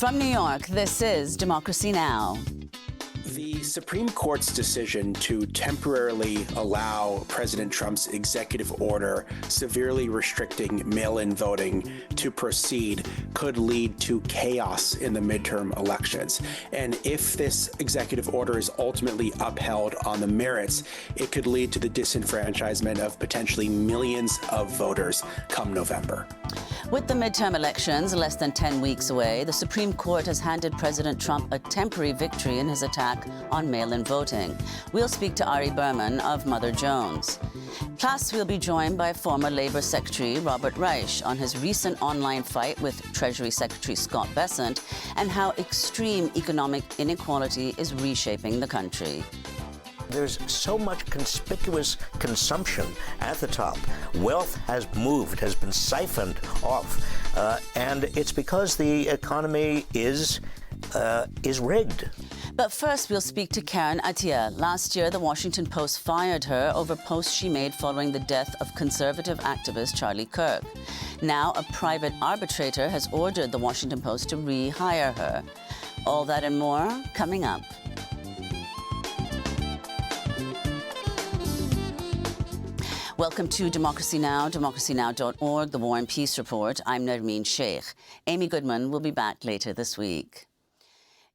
From New York, this is Democracy Now! The Supreme Court's decision to temporarily allow President Trump's executive order severely restricting mail-in voting to proceed could lead to chaos in the midterm elections. And if this executive order is ultimately upheld on the merits, it could lead to the disenfranchisement of potentially millions of voters come November. With the midterm elections less than 10 weeks away, the Supreme Court has handed President Trump a temporary victory in his attack on mail-in voting. We'll speak to Ari Berman of Mother Jones. Plus, we'll be joined by former Labour Secretary Robert Reich on his recent online fight with Treasury Secretary Scott Bessent and how extreme economic inequality is reshaping the country. There's so much conspicuous consumption at the top. Wealth has moved, has been siphoned off, and it's because the economy is rigged. But first, we'll speak to Karen Attiah. Last year, the Washington Post fired her over posts she made following the death of conservative activist Charlie Kirk. Now, a private arbitrator has ordered the Washington Post to rehire her. All that and more coming up. Welcome to Democracy Now!, democracynow.org, The War and Peace Report. I'm Nermeen Sheikh. Amy Goodman will be back later this week.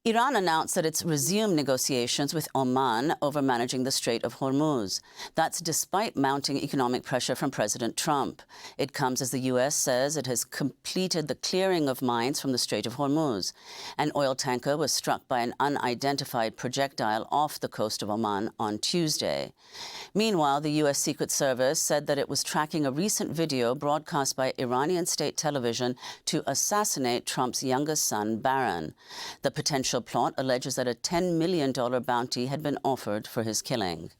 Iran announced that it's resumed negotiations with Oman over managing the Strait of Hormuz. That's despite mounting economic pressure from President Trump. It comes as the U.S. says it has completed the clearing of mines from the Strait of Hormuz. An oil tanker was struck by an unidentified projectile off the coast of Oman on Tuesday. Meanwhile, the U.S. Secret Service said that it was tracking a recent video broadcast by Iranian state television to assassinate Trump's youngest son, Barron. The potential plot alleges that a $10 million bounty had been offered for his killing.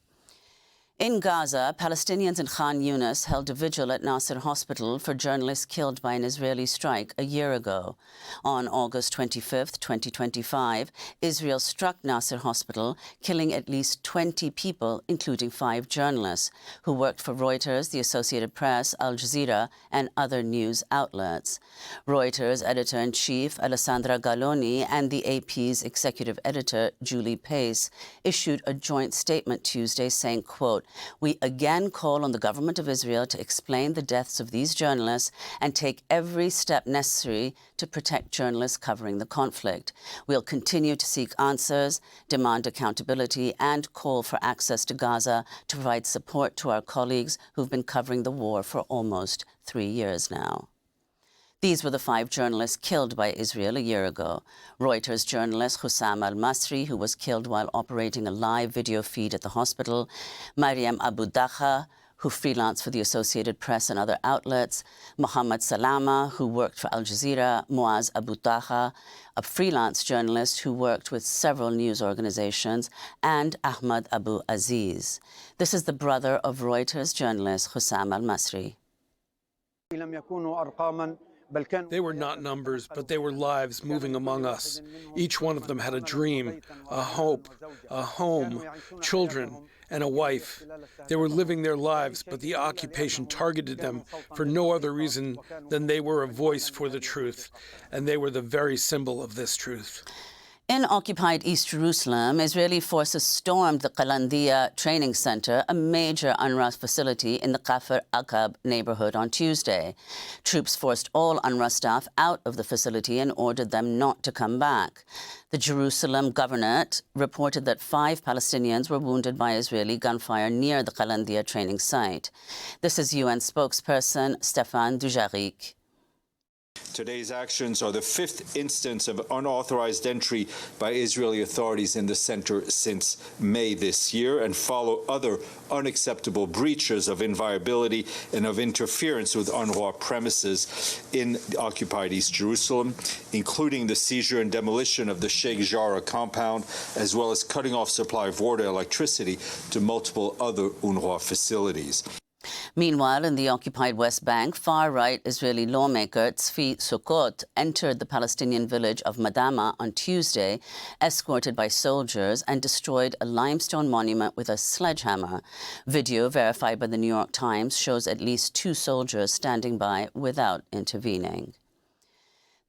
In Gaza, Palestinians in Khan Yunis held a vigil at Nasser Hospital for journalists killed by an Israeli strike a year ago. On August 25, 2025, Israel struck Nasser Hospital, killing at least 20 people, including 5 journalists, who worked for Reuters, the Associated Press, Al Jazeera, and other news outlets. Reuters editor-in-chief Alessandra Galloni and the AP's executive editor, Julie Pace, issued a joint statement Tuesday saying, quote, "We again call on the government of Israel to explain the deaths of these journalists and take every step necessary to protect journalists covering the conflict. We'll continue to seek answers, demand accountability, and call for access to Gaza to provide support to our colleagues who've been covering the war for almost 3 years now." These were the 5 journalists killed by Israel a year ago. Reuters journalist Hussam al-Masri, who was killed while operating a live video feed at the hospital, Mariam Abu Dakha, who freelanced for the Associated Press and other outlets, Mohammed Salama, who worked for Al Jazeera, Muaz Abu Taha, a freelance journalist who worked with several news organizations, and Ahmad Abu Aziz. This is the brother of Reuters journalist Hussam al-Masri. They were not numbers, but they were lives moving among us. Each one of them had a dream, a hope, a home, children, and a wife. They were living their lives, but the occupation targeted them for no other reason than they were a voice for the truth, and they were the very symbol of this truth. In occupied East Jerusalem, Israeli forces stormed the Qalandiya training center, a major UNRWA facility in the Kafr Aqab neighborhood on Tuesday. Troops forced all UNRWA staff out of the facility and ordered them not to come back. The Jerusalem governorate reported that 5 Palestinians were wounded by Israeli gunfire near the Qalandiya training site. This is UN spokesperson Stéphane Dujarric. Today's actions are the 5th instance of unauthorized entry by Israeli authorities in the center since May this year and follow other unacceptable breaches of inviolability and of interference with UNRWA premises in occupied East Jerusalem, including the seizure and demolition of the Sheikh Jarrah compound, as well as cutting off supply of water and electricity to multiple other UNRWA facilities. Meanwhile, in the occupied West Bank, far-right Israeli lawmaker Tzvi Sukkot entered the Palestinian village of Madama on Tuesday, escorted by soldiers, and destroyed a limestone monument with a sledgehammer. Video verified by the New York Times shows at least 2 soldiers standing by without intervening.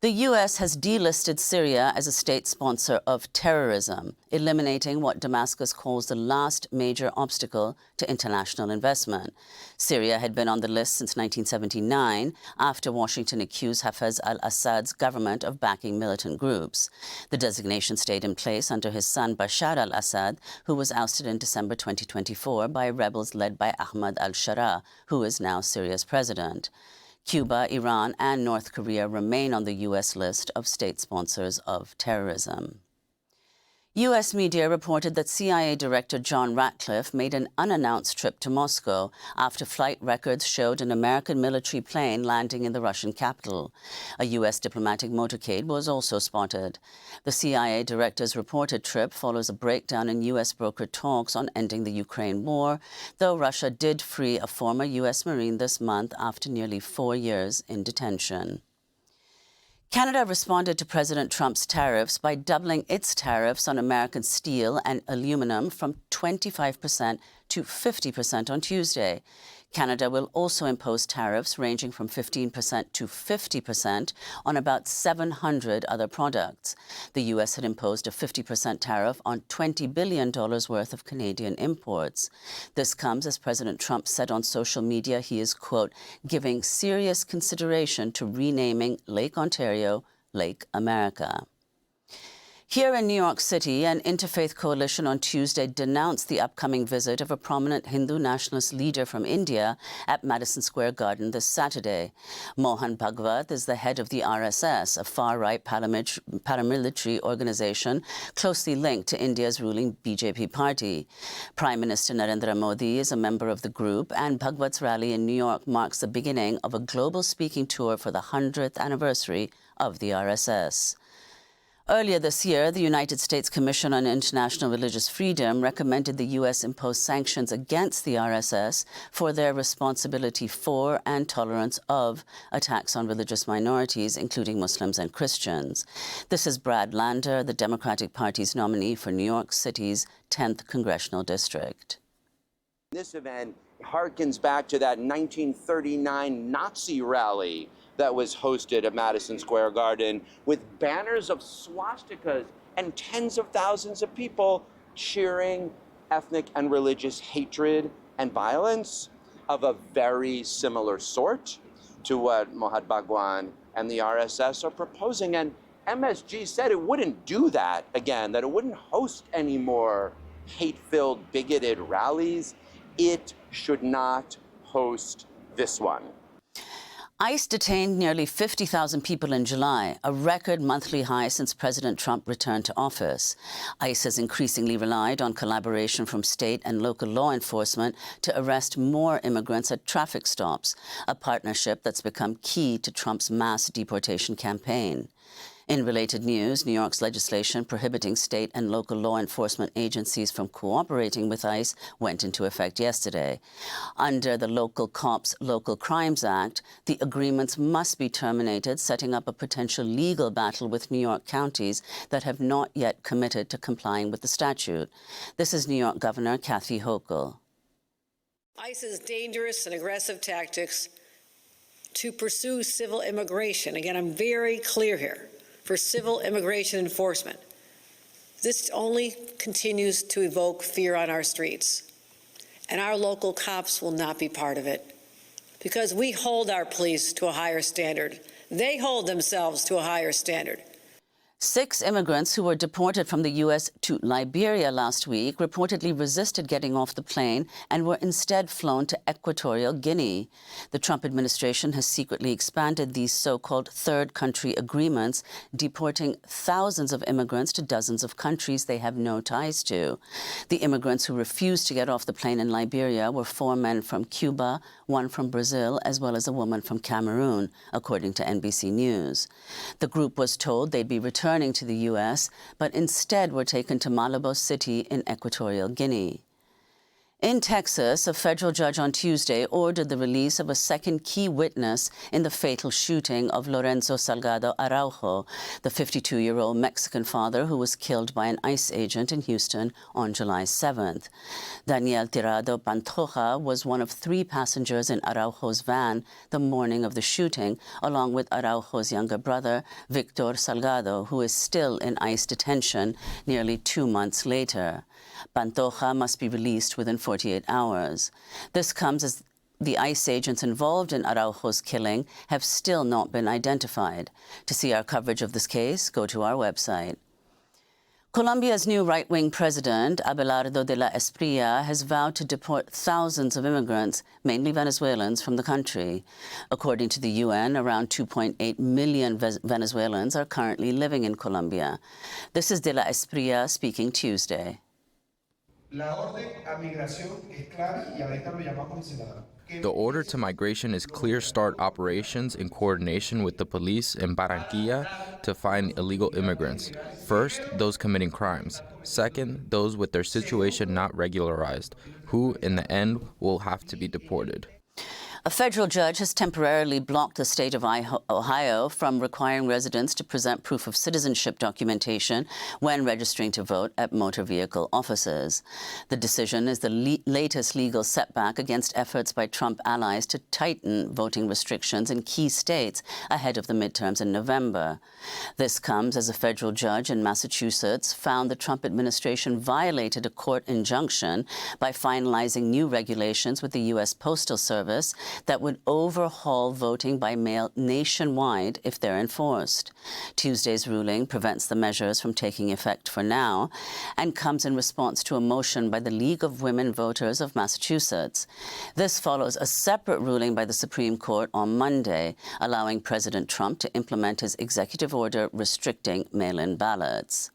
The U.S. has delisted Syria as a state sponsor of terrorism, eliminating what Damascus calls the last major obstacle to international investment. Syria had been on the list since 1979 after Washington accused Hafez al-Assad's government of backing militant groups. The designation stayed in place under his son Bashar al-Assad, who was ousted in December 2024 by rebels led by Ahmad al-Sharaa, who is now Syria's president. Cuba, Iran, and North Korea remain on the U.S. list of state sponsors of terrorism. U.S. media reported that CIA Director John Ratcliffe made an unannounced trip to Moscow after flight records showed an American military plane landing in the Russian capital. A U.S. diplomatic motorcade was also spotted. The CIA Director's reported trip follows a breakdown in U.S. brokered talks on ending the Ukraine war, though Russia did free a former U.S. Marine this month after nearly 4 years in detention. Canada responded to President Trump's tariffs by doubling its tariffs on American steel and aluminum from 25% to 50% on Tuesday. Canada will also impose tariffs ranging from 15% to 50% on about 700 other products. The U.S. had imposed a 50% tariff on $20 billion worth of Canadian imports. This comes as President Trump said on social media he is, quote, giving serious consideration to renaming Lake Ontario Lake America. Here in New York City, an interfaith coalition on Tuesday denounced the upcoming visit of a prominent Hindu nationalist leader from India at Madison Square Garden this Saturday. Mohan Bhagwat is the head of the RSS, a far-right paramilitary organization closely linked to India's ruling BJP party. Prime Minister Narendra Modi is a member of the group, and Bhagwat's rally in New York marks the beginning of a global speaking tour for the 100th anniversary of the RSS. Earlier this year, the United States Commission on International Religious Freedom recommended the U.S. impose sanctions against the RSS for their responsibility for and tolerance of attacks on religious minorities, including Muslims and Christians. This is Brad Lander, the Democratic Party's nominee for New York City's 10th Congressional District. This event harkens back to that 1939 Nazi rally that was hosted at Madison Square Garden with banners of swastikas and tens of thousands of people cheering ethnic and religious hatred and violence of a very similar sort to what Mohan Bhagwan and the RSS are proposing. And MSG said it wouldn't do that again, that it wouldn't host any more hate-filled, bigoted rallies. It should not host this one. ICE detained nearly 50,000 people in July, a record monthly high since President Trump returned to office. ICE has increasingly relied on collaboration from state and local law enforcement to arrest more immigrants at traffic stops, a partnership that's become key to Trump's mass deportation campaign. In related news, New York's legislation prohibiting state and local law enforcement agencies from cooperating with ICE went into effect yesterday. Under the Local Cops Local Crimes Act, the agreements must be terminated, setting up a potential legal battle with New York counties that have not yet committed to complying with the statute. This is New York Governor Kathy Hochul. ICE's dangerous and aggressive tactics to pursue civil immigration. Again, I'm very clear here. For civil immigration enforcement. This only continues to evoke fear on our streets. And our local cops will not be part of it. Because we hold our police to a higher standard. They hold themselves to a higher standard. 6 immigrants who were deported from the U.S. to Liberia last week reportedly resisted getting off the plane and were instead flown to Equatorial Guinea. The Trump administration has secretly expanded these so-called third country agreements, deporting thousands of immigrants to dozens of countries they have no ties to. The immigrants who refused to get off the plane in Liberia were 4 men from Cuba, 1 from Brazil, as well as a woman from Cameroon, according to NBC News. The group was told they'd be returning to the U.S., but instead were taken to Malabo City in Equatorial Guinea. In Texas, a federal judge on Tuesday ordered the release of a second key witness in the fatal shooting of Lorenzo Salgado Araujo, the 52-year-old Mexican father who was killed by an ICE agent in Houston on July 7th. Daniel Tirado Pantoja was one of 3 passengers in Araujo's van the morning of the shooting, along with Araujo's younger brother, Victor Salgado, who is still in ICE detention nearly 2 months later. Pantoja must be released within 48 hours. This comes as the ICE agents involved in Araujo's killing have still not been identified. To see our coverage of this case, go to our website. Colombia's new right-wing president, Abelardo de la Espriella, has vowed to deport thousands of immigrants, mainly Venezuelans, from the country. According to the UN, around 2.8 million Venezuelans are currently living in Colombia. This is de la Espriella speaking Tuesday. The order to migration is clear start operations in coordination with the police in Barranquilla to find illegal immigrants. First, those committing crimes. Second, those with their situation not regularized, who, in the end, will have to be deported. A federal judge has temporarily blocked the state of Ohio from requiring residents to present proof of citizenship documentation when registering to vote at motor vehicle offices. The decision is the latest legal setback against efforts by Trump allies to tighten voting restrictions in key states ahead of the midterms in November. This comes as a federal judge in Massachusetts found the Trump administration violated a court injunction by finalizing new regulations with the U.S. Postal Service that would overhaul voting by mail nationwide if they're enforced. Tuesday's ruling prevents the measures from taking effect for now and comes in response to a motion by the League of Women Voters of Massachusetts. This follows a separate ruling by the Supreme Court on Monday, allowing President Trump to implement his executive order restricting mail-in ballots.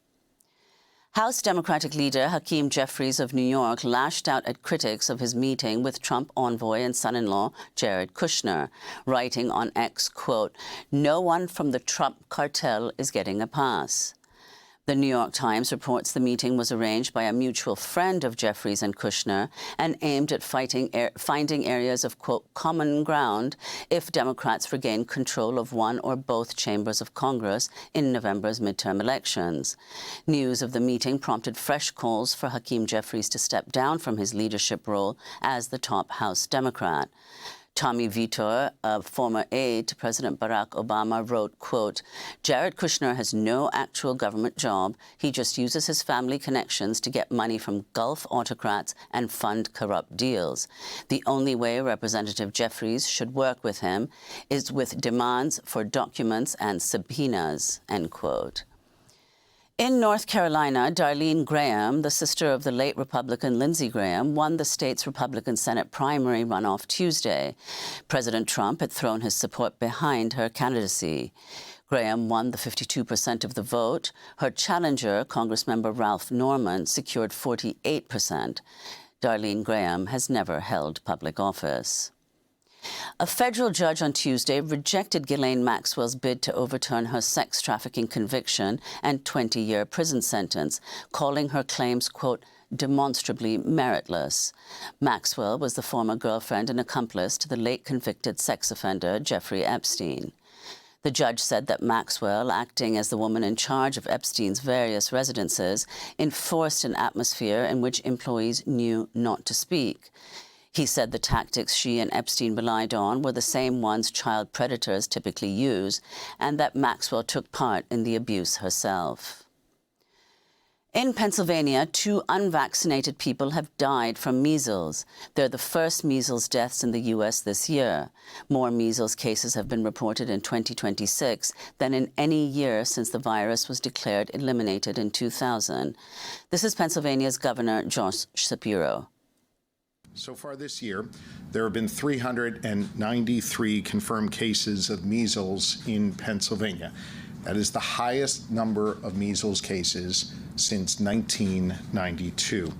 House Democratic leader Hakeem Jeffries of New York lashed out at critics of his meeting with Trump envoy and son-in-law Jared Kushner, writing on X, quote, "No one from the Trump cartel is getting a pass." The New York Times reports the meeting was arranged by a mutual friend of Jeffries and Kushner and aimed at finding areas of, quote, common ground if Democrats regain control of one or both chambers of Congress in November's midterm elections. News of the meeting prompted fresh calls for Hakeem Jeffries to step down from his leadership role as the top House Democrat. Tommy Vitor, a former aide to President Barack Obama, wrote, quote, "Jared Kushner has no actual government job. He just uses his family connections to get money from Gulf autocrats and fund corrupt deals. The only way Representative Jeffries should work with him is with demands for documents and subpoenas," end quote. In North Carolina, Darlene Graham, the sister of the late Republican Lindsey Graham, won the state's Republican Senate primary runoff Tuesday. President Trump had thrown his support behind her candidacy. Graham won the 52% of the vote. Her challenger, Congressmember Ralph Norman, secured 48%. Darlene Graham has never held public office. A federal judge on Tuesday rejected Ghislaine Maxwell's bid to overturn her sex trafficking conviction and 20-year prison sentence, calling her claims, quote, demonstrably meritless. Maxwell was the former girlfriend and accomplice to the late convicted sex offender Jeffrey Epstein. The judge said that Maxwell, acting as the woman in charge of Epstein's various residences, enforced an atmosphere in which employees knew not to speak. He said the tactics she and Epstein relied on were the same ones child predators typically use, and that Maxwell took part in the abuse herself. In Pennsylvania, 2 unvaccinated people have died from measles. They're the first measles deaths in the U.S. this year. More measles cases have been reported in 2026 than in any year since the virus was declared eliminated in 2000. This is Pennsylvania's Governor Josh Shapiro. So far this year, there have been 393 confirmed cases of measles in Pennsylvania. That is the highest number of measles cases since 1992.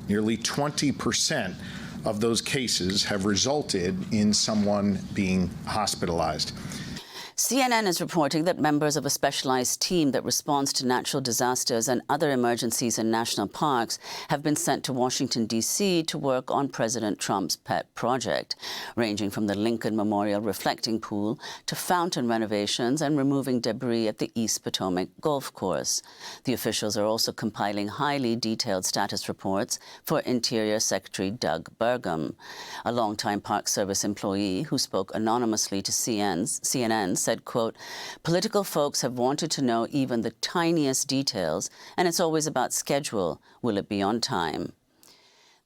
Nearly 20% of those cases have resulted in someone being hospitalized. CNN is reporting that members of a specialized team that responds to natural disasters and other emergencies in national parks have been sent to Washington, D.C. to work on President Trump's pet project, ranging from the Lincoln Memorial Reflecting Pool to fountain renovations and removing debris at the East Potomac Golf Course. The officials are also compiling highly detailed status reports for Interior Secretary Doug Burgum. A longtime Park Service employee who spoke anonymously to CNN said, quote, "Political folks have wanted to know even the tiniest details, and it's always about schedule. Will it be on time?"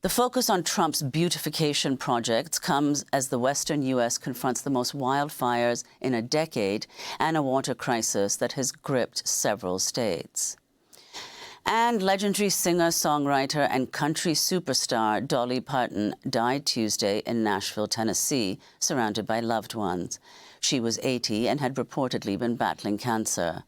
The focus on Trump's beautification projects comes as the western U.S. confronts the most wildfires in a decade and a water crisis that has gripped several states. And legendary singer, songwriter, and country superstar Dolly Parton died Tuesday in Nashville, Tennessee, surrounded by loved ones. She was 80 and had reportedly been battling cancer.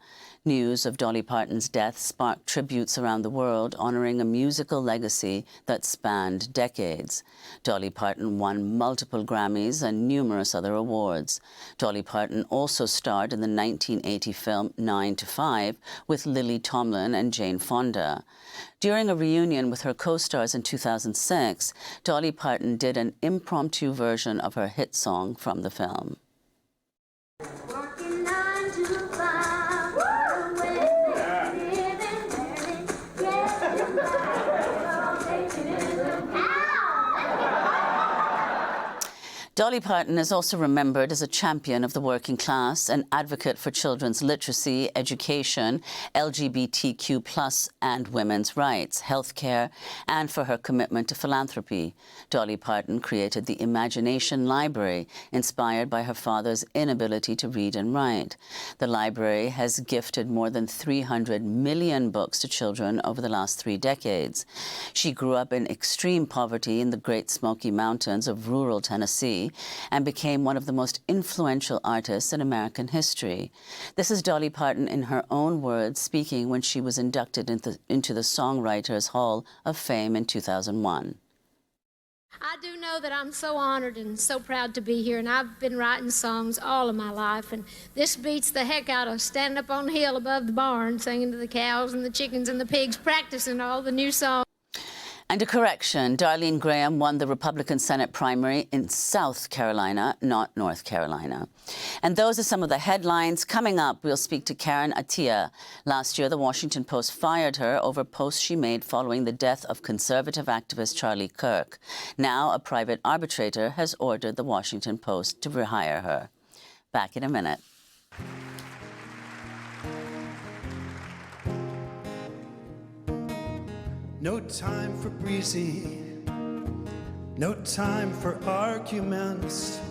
News of Dolly Parton's death sparked tributes around the world, honoring a musical legacy that spanned decades. Dolly Parton won multiple Grammys and numerous other awards. Dolly Parton also starred in the 1980 film 9 to 5 with Lily Tomlin and Jane Fonda. During a reunion with her co-stars in 2006, Dolly Parton did an impromptu version of her hit song from the film. Working 9 to 5, away, living, getting Dolly Parton is also remembered as a champion of the working class, an advocate for children's literacy, education, LGBTQ+ and women's rights, healthcare, and for her commitment to philanthropy. Dolly Parton created the Imagination Library, inspired by her father's inability to read and write. The library has gifted more than 300 million books to children over the last 3 decades. She grew up in extreme poverty in the Great Smoky Mountains of rural Tennessee and became one of the most influential artists in American history. This is Dolly Parton in her own words speaking when she was inducted into the Songwriters Hall of Fame in 2001. I do know that I'm so honored and so proud to be here, and I've been writing songs all of my life, and this beats the heck out of standing up on the hill above the barn, singing to the cows and the chickens and the pigs, practicing all the new songs. And a correction, Darlene Graham won the Republican Senate primary in South Carolina, not North Carolina. And those are some of the headlines. Coming up, we'll speak to Karen Attiah. Last year, the Washington Post fired her over posts she made following the death of conservative activist Charlie Kirk. Now, a private arbitrator has ordered the Washington Post to rehire her. Back in a minute. No time for breezy, no time for arguments.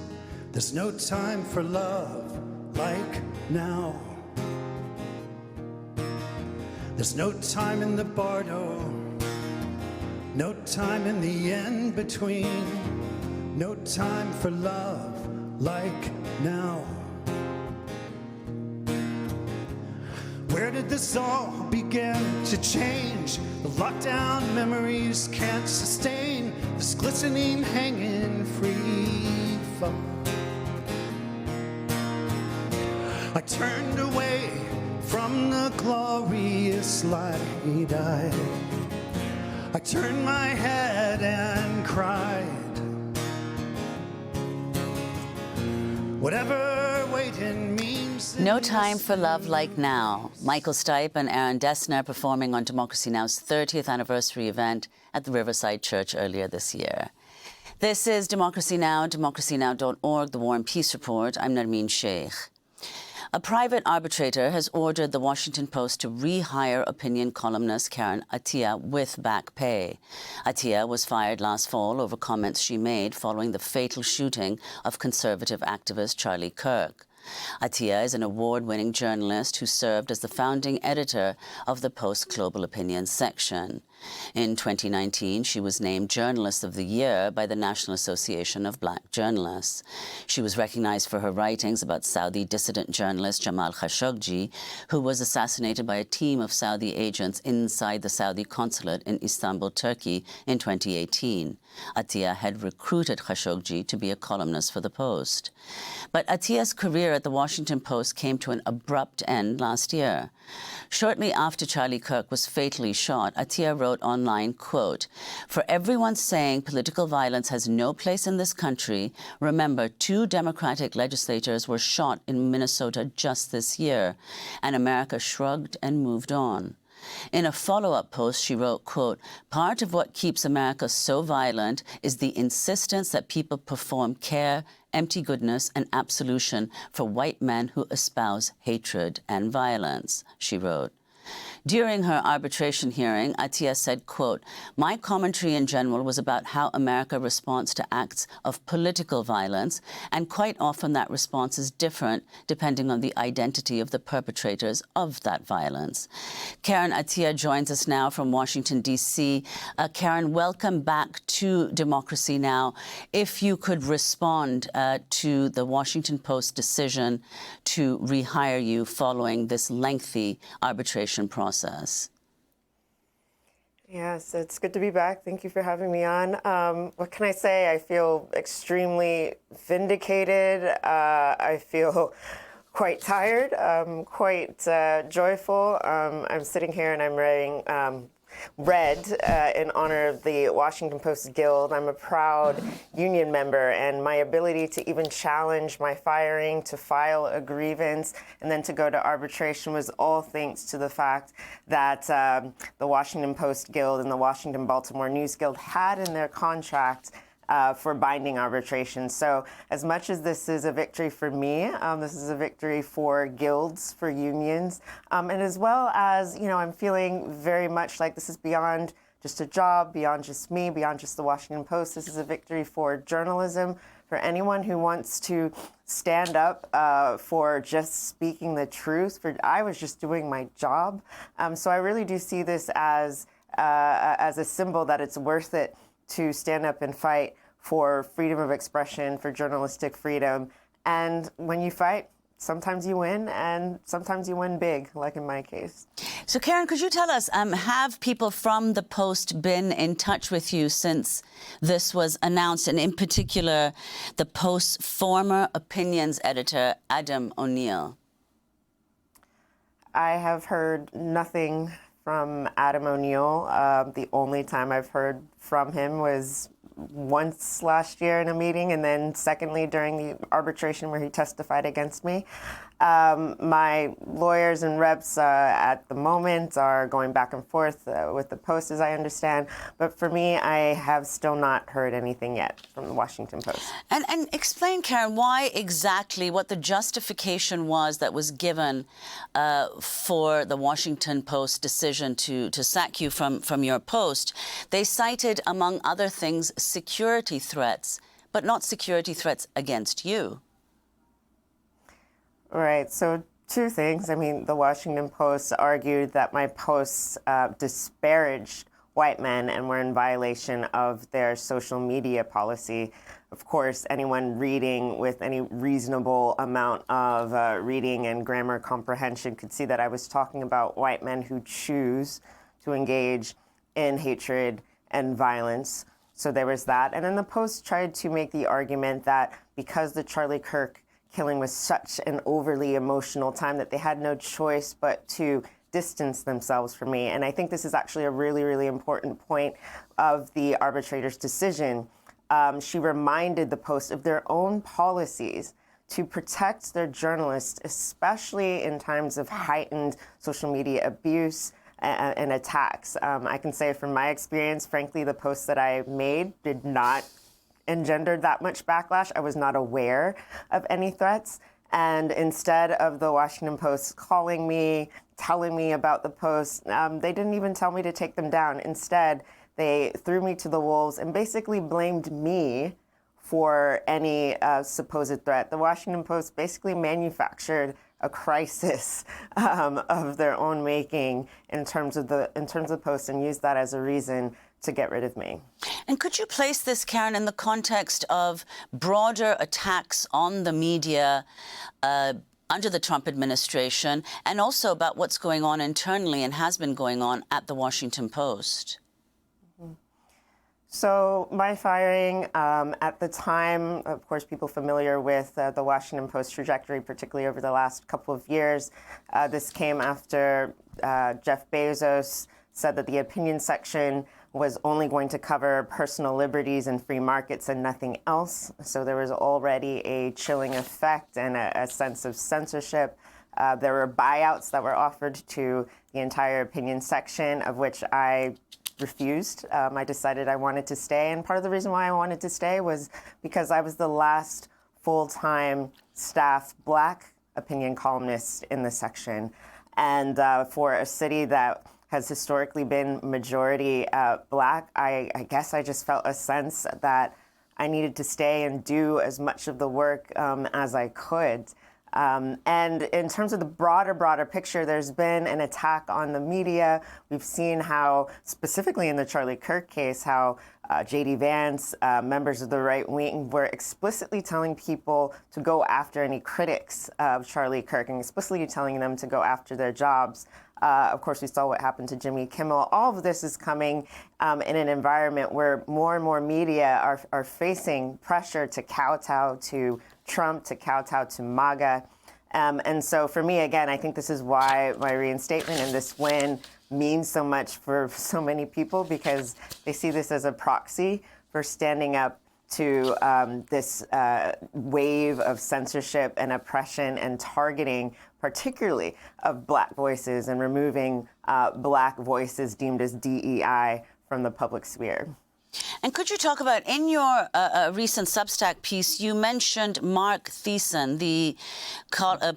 There's no time for love like now. There's no time in the bardo, no time in the in-between. No time for love like now. Where did this all begin to change? The lockdown memories can't sustain this glistening, hanging free fall. I turned away from the glorious light. I turned my head and cried. Whatever waiting means. No time for love like now. Michael Stipe and Aaron Dessner performing on Democracy Now!'s 30th anniversary event at the Riverside Church earlier this year. This is Democracy Now!, democracynow.org, The War and Peace Report. I'm Nermeen Sheikh. A private arbitrator has ordered the Washington Post to rehire opinion columnist Karen Attiah with back pay. Attiah was fired last fall over comments she made following the fatal shooting of conservative activist Charlie Kirk. Attiah is an award-winning journalist who served as the founding editor of the Post Global Opinion section. In 2019, she was named Journalist of the Year by the National Association of Black Journalists. She was recognized for her writings about Saudi dissident journalist Jamal Khashoggi, who was assassinated by a team of Saudi agents inside the Saudi consulate in Istanbul, Turkey in 2018. Attiah had recruited Khashoggi to be a columnist for the Post. But Attiah's career at the Washington Post came to an abrupt end last year. Shortly after Charlie Kirk was fatally shot, Attiah wrote online, quote, "For everyone saying political violence has no place in this country, remember 2 Democratic legislators were shot in Minnesota just this year, and America shrugged and moved on." In a follow-up post, she wrote, quote, "Part of what keeps America so violent is the insistence that people perform care, empty goodness, and absolution for white men who espouse hatred and violence," she wrote. During her arbitration hearing, Attiah said, quote, "My commentary in general was about how America responds to acts of political violence, and quite often that response is different depending on the identity of the perpetrators of that violence." Karen Attiah joins us now from Washington, D.C. Karen, welcome back to Democracy Now! If you could respond to the Washington Post decision to rehire you following this lengthy arbitration process. Yes, it's good to be back. Thank you for having me on. What can I say? I feel extremely vindicated. I feel quite tired, quite joyful. I'm sitting here and I'm wearing red in honor of the Washington Post Guild. I'm a proud union member, and my ability to even challenge my firing, to file a grievance, and then to go to arbitration was all thanks to the fact that the Washington Post Guild and the Washington Baltimore News Guild had in their contract for binding arbitration. So as much as this is a victory for me, this is a victory for guilds, for unions, and as well as, you know, I'm feeling very much like this is beyond just a job, beyond just me, beyond just the Washington Post. This is a victory for journalism, for anyone who wants to stand up for just speaking the truth. I was just doing my job. So I really do see this as a symbol that it's worth it to stand up and fight for freedom of expression, for journalistic freedom. And when you fight, sometimes you win, and sometimes you win big, like in my case. So, Karen, could you tell us, have people from the Post been in touch with you since this was announced, and in particular, the Post's former opinions editor, Adam O'Neill? I have heard nothing from Adam O'Neill. The only time I've heard from him was once last year in a meeting, and then secondly during the arbitration where he testified against me. My lawyers and reps at the moment are going back and forth with the Post, as I understand. But for me, I have still not heard anything yet from the Washington Post. And explain, Karen, why exactly, what the justification was that was given for the Washington Post decision to sack you from your post. They cited, among other things, security threats, but not security threats against you. Right. So 2 things. I mean, the Washington Post argued that my posts disparaged white men and were in violation of their social media policy. Of course, anyone reading with any reasonable amount of reading and grammar comprehension could see that I was talking about white men who choose to engage in hatred and violence. So there was that. And then the Post tried to make the argument that because the Charlie Kirk killing was such an overly emotional time that they had no choice but to distance themselves from me. And I think this is actually a really, really important point of the arbitrator's decision. She reminded the Post of their own policies to protect their journalists, especially in times of heightened social media abuse and attacks. I can say from my experience, frankly, the posts that I made did not engender that much backlash. I was not aware of any threats. And instead of the Washington Post calling me, telling me about the posts, they didn't even tell me to take them down. Instead, they threw me to the wolves and basically blamed me for any supposed threat. The Washington Post basically manufactured a crisis of their own making in terms of the post, and used that as a reason to get rid of me. And could you place this, Karen, in the context of broader attacks on the media under the Trump administration, and also about what's going on internally and has been going on at the Washington Post? So my firing at the time, of course, people familiar with the Washington Post trajectory, particularly over the last couple of years, this came after Jeff Bezos said that the opinion section was only going to cover personal liberties and free markets and nothing else. So there was already a chilling effect and a sense of censorship. There were buyouts that were offered to the entire opinion section, of which I refused. I decided I wanted to stay. And part of the reason why I wanted to stay was because I was the last full-time staff Black opinion columnist in the section. And for a city that has historically been majority Black, I guess I just felt a sense that I needed to stay and do as much of the work as I could. And in terms of the broader picture, there's been an attack on the media. We've seen how, specifically in the Charlie Kirk case, how J.D. Vance, members of the right wing, were explicitly telling people to go after any critics of Charlie Kirk and explicitly telling them to go after their jobs. Of course, we saw what happened to Jimmy Kimmel. All of this is coming in an environment where more and more media are facing pressure to kowtow to Trump, to kowtow to MAGA. And so for me, again, I think this is why my reinstatement and this win means so much for so many people, because they see this as a proxy for standing up to this wave of censorship and oppression and targeting, particularly of Black voices, and removing Black voices deemed as DEI from the public sphere. And could you talk about, in your recent Substack piece, you mentioned Mark Thiessen, the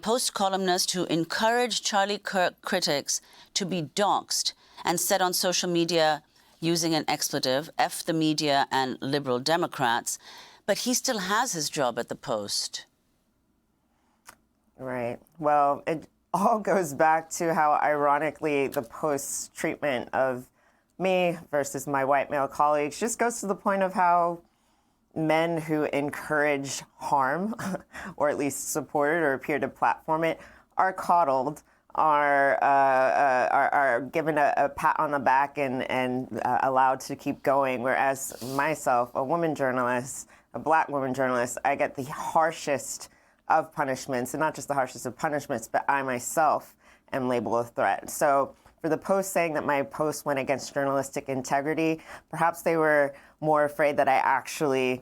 Post columnist who encouraged Charlie Kirk critics to be doxxed and said on social media, using an expletive, F the media and liberal Democrats, but he still has his job at the Post. Right. Well, it all goes back to how, ironically, the Post's treatment of me versus my white male colleagues just goes to the point of how men who encourage harm, or at least support it or appear to platform it, are coddled, are given a pat on the back and allowed to keep going. Whereas myself, a woman journalist, a Black woman journalist, I get the harshest of punishments, and not just the harshest of punishments, but I myself am labeled a threat. So for the Post saying that my post went against journalistic integrity, perhaps they were more afraid that I actually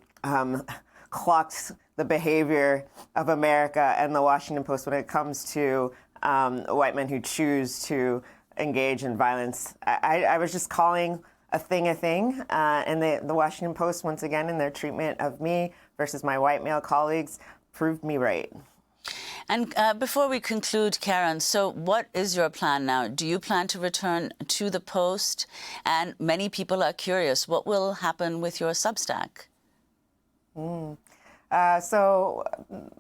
clocked the behavior of America and the Washington Post when it comes to white men who choose to engage in violence. I was just calling a thing, and the Washington Post, once again, in their treatment of me versus my white male colleagues, proved me right. And before we conclude, Karen, so what is your plan now? Do you plan to return to the Post? And many people are curious, what will happen with your Substack? So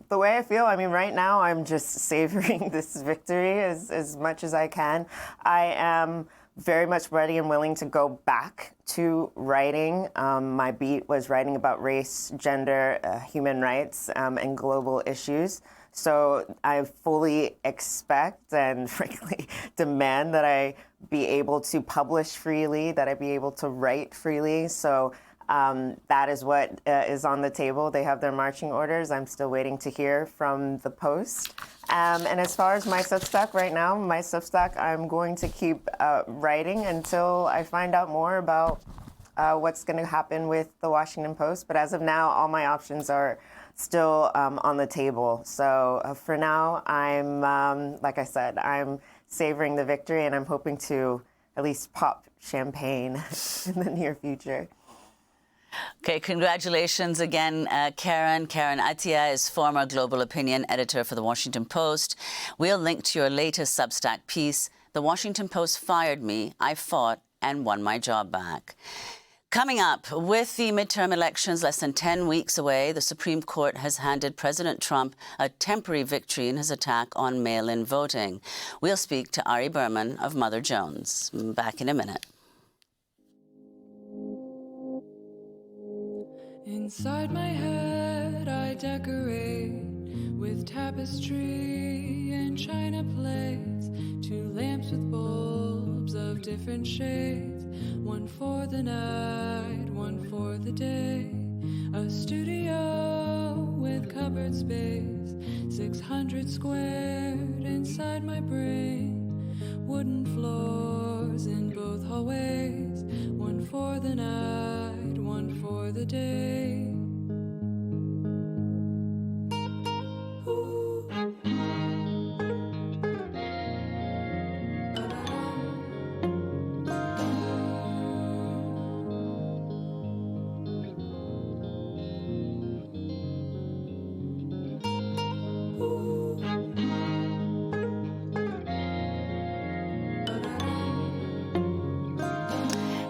the way I feel, I mean, right now I'm just savoring this victory as much as I can. I am very much ready and willing to go back to writing. My beat was writing about race, gender, human rights, and global issues. So I fully expect and frankly demand that I be able to publish freely, that I be able to write freely. So that is what is on the table. They have their marching orders. I'm still waiting to hear from the Post. And as far as my Substack right now, I'm going to keep writing until I find out more about what's going to happen with the Washington Post. But as of now, all my options are still on the table. So for now, I'm, like I said, I'm savoring the victory, and I'm hoping to at least pop champagne in the near future. Okay, congratulations again, Karen. Karen Attiah is former global opinion editor for The Washington Post. We'll link to your latest Substack piece, The Washington Post Fired Me, I Fought and Won My Job Back. Coming up, with the midterm elections less than 10 weeks away, the Supreme Court has handed President Trump a temporary victory in his attack on mail-in voting. We'll speak to Ari Berman of Mother Jones. Back in a minute. Inside my head, I decorate with tapestry and china plates, 2 lamps with bulbs of different shades, one for the night, one for the day, a studio with cupboard space, 600 squared inside my brain, wooden floors in both hallways, one for the night, one for the day.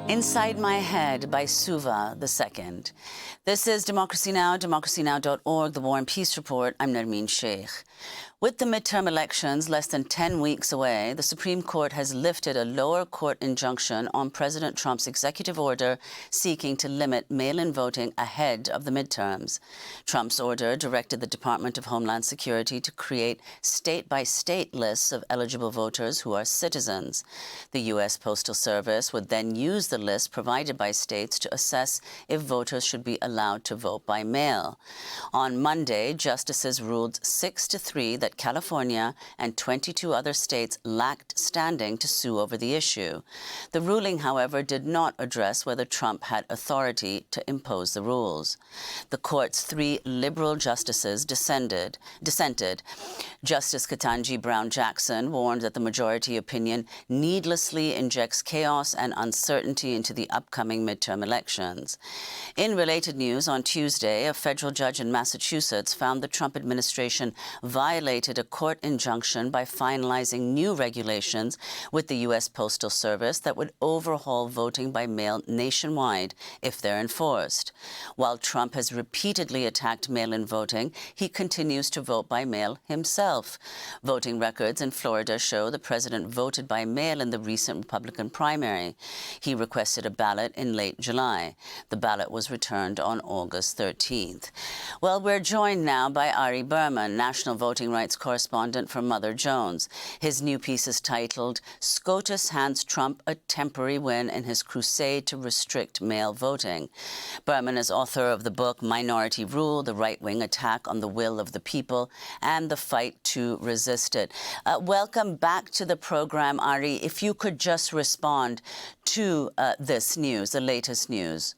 Inside My Head by Suva II. This is Democracy Now!, democracynow.org, The War and Peace Report. I'm Nermeen Sheikh. With the midterm elections less than 10 weeks away, the Supreme Court has lifted a lower court injunction on President Trump's executive order seeking to limit mail-in voting ahead of the midterms. Trump's order directed the Department of Homeland Security to create state-by-state lists of eligible voters who are citizens. The U.S. Postal Service would then use the list provided by states to assess if voters should be allowed to vote by mail. On Monday, justices ruled 6-3 that California and 22 other states lacked standing to sue over the issue. The ruling, however, did not address whether Trump had authority to impose the rules. The court's 3 liberal justices dissented. Justice Ketanji Brown Jackson warned that the majority opinion needlessly injects chaos and uncertainty into the upcoming midterm elections. In related news, on Tuesday, a federal judge in Massachusetts found the Trump administration violated a court injunction by finalizing new regulations with the U.S. Postal Service that would overhaul voting by mail nationwide if they're enforced. While Trump has repeatedly attacked mail-in voting, he continues to vote by mail himself. Voting records in Florida show the president voted by mail in the recent Republican primary. He requested a ballot in late July. The ballot was returned on August 13th. Well, we're joined now by Ari Berman, national voting rights correspondent for Mother Jones. His new piece is titled, "SCOTUS Hands Trump a Temporary Win in His Crusade to Restrict Mail Voting." Berman is author of the book Minority Rule, The Right-Wing Attack on the Will of the People, and The Fight to Resist It. Welcome back to the program, Ari. If you could just respond to this news, the latest news.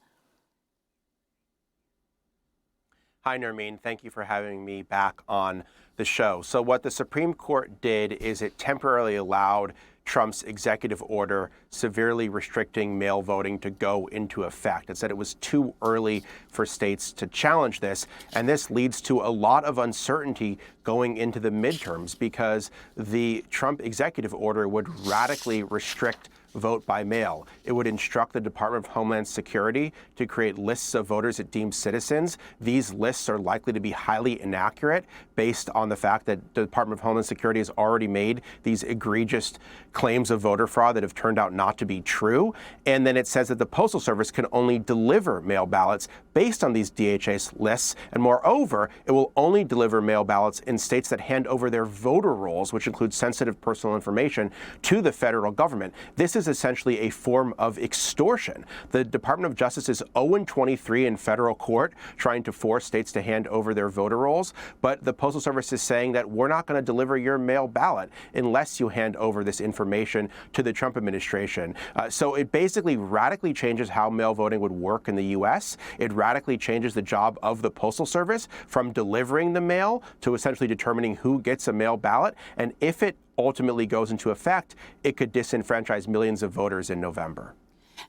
Hi, Nermeen. Thank you for having me back on the show. So what the Supreme Court did is it temporarily allowed Trump's executive order severely restricting mail voting to go into effect. It said it was too early for states to challenge this, and this leads to a lot of uncertainty going into the midterms because the Trump executive order would radically restrict vote by mail. It would instruct the Department of Homeland Security to create lists of voters it deems citizens. These lists are likely to be highly inaccurate based on the fact that the Department of Homeland Security has already made these egregious claims of voter fraud that have turned out not to be true. And then it says that the Postal Service can only deliver mail ballots based on these DHS lists. And moreover, it will only deliver mail ballots in states that hand over their voter rolls, which includes sensitive personal information, to the federal government. This is essentially a form of extortion. The Department of Justice is 0-23 in federal court trying to force states to hand over their voter rolls, but the Postal Service is saying that we're not going to deliver your mail ballot unless you hand over this information to the Trump administration. So it basically radically changes how mail voting would work in the U.S. It radically changes the job of the Postal Service from delivering the mail to essentially determining who gets a mail ballot. And if it ultimately goes into effect, it could disenfranchise millions of voters in November.